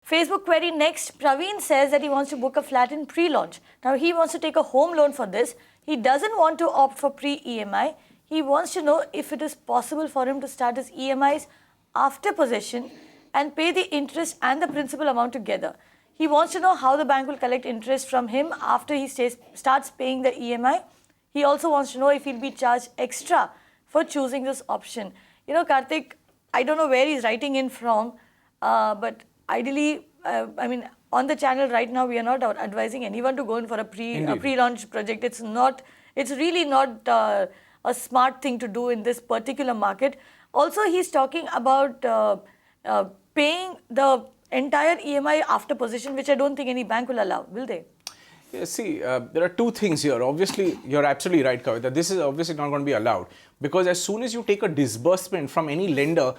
Facebook query next. Praveen says that he wants to book a flat in pre-launch. Now he wants to take a home loan for this. He doesn't want to opt for pre-EMI. He wants to know if it is possible for him to start his EMIs after possession and pay the interest and the principal amount together. He wants to know how the bank will collect interest from him after he starts paying the EMI. He also wants to know if he'll be charged extra for choosing this option. You know, Karthik, I don't know where he's writing in from, but ideally, on the channel right now, we are not advising anyone to go in for a pre-launch project. It's really not a smart thing to do in this particular market. Also, he's talking about paying the entire EMI after possession, which I don't think any bank will allow, will they? Yeah, see, there are two things here. Obviously, you're absolutely right, Kavita. This is obviously not going to be allowed, because as soon as you take a disbursement from any lender,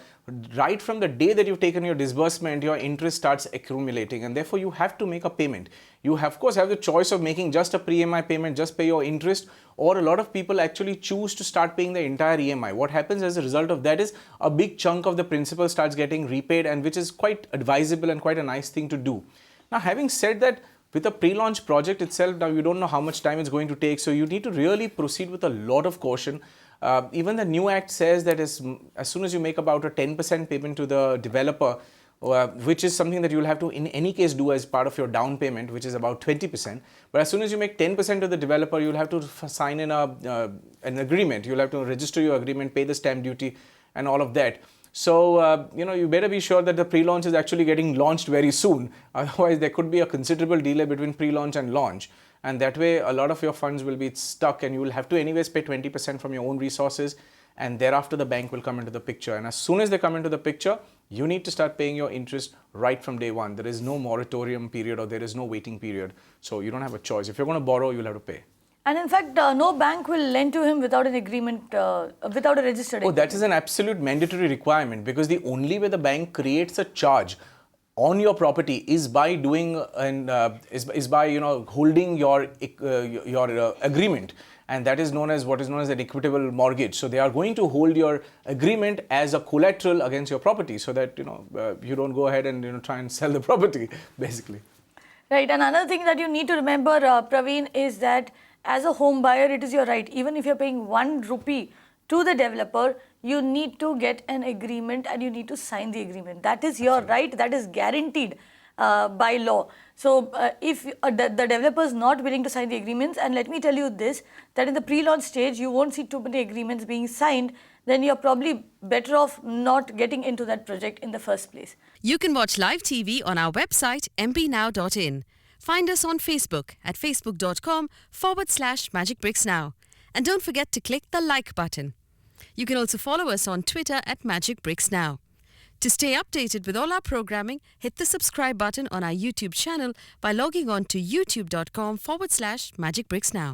right from the day that you've taken your disbursement, your interest starts accumulating, and therefore you have to make a payment. You of course have the choice of making just a pre-EMI payment, just pay your interest, or a lot of people actually choose to start paying the entire EMI. What happens as a result of that is a big chunk of the principal starts getting repaid, and which is quite advisable and quite a nice thing to do. Now, having said that, with a pre-launch project itself, now you don't know how much time it's going to take, so you need to really proceed with a lot of caution. Even the new act says that as soon as you make about a 10% payment to the developer, which is something that you'll have to in any case do as part of your down payment, which is about 20%. But as soon as you make 10% to the developer, you'll have to sign in an agreement. You'll have to register your agreement, pay the stamp duty and all of that. So, you better be sure that the pre-launch is actually getting launched very soon. Otherwise, there could be a considerable delay between pre-launch and launch. And that way, a lot of your funds will be stuck, and you will have to anyways pay 20% from your own resources. And thereafter, the bank will come into the picture. And as soon as they come into the picture, you need to start paying your interest right from day one. There is no moratorium period, or there is no waiting period. So you don't have a choice. If you're going to borrow, you'll have to pay. And in fact, no bank will lend to him without an agreement, without a registered agreement. Oh, that is an absolute mandatory requirement, because the only way the bank creates a charge on your property is by doing holding your agreement, and that is known as what is known as an equitable mortgage. So they are going to hold your agreement as a collateral against your property, so that you don't go ahead and try and sell the property, basically. Right, and another thing that you need to remember, Praveen, is that as a home buyer, it is your right. Even if you're paying 1 rupee to the developer, you need to get an agreement and you need to sign the agreement. That is your right. That is guaranteed by law. So if the developer is not willing to sign the agreements, and let me tell you this, that in the pre-launch stage, you won't see too many agreements being signed, then you're probably better off not getting into that project in the first place. You can watch live TV on our website, mpnow.in. Find us on Facebook at facebook.com/magicbricksnow. And don't forget to click the like button. You can also follow us on Twitter at magicbricksnow. To stay updated with all our programming, hit the subscribe button on our YouTube channel by logging on to youtube.com/magicbricksnow.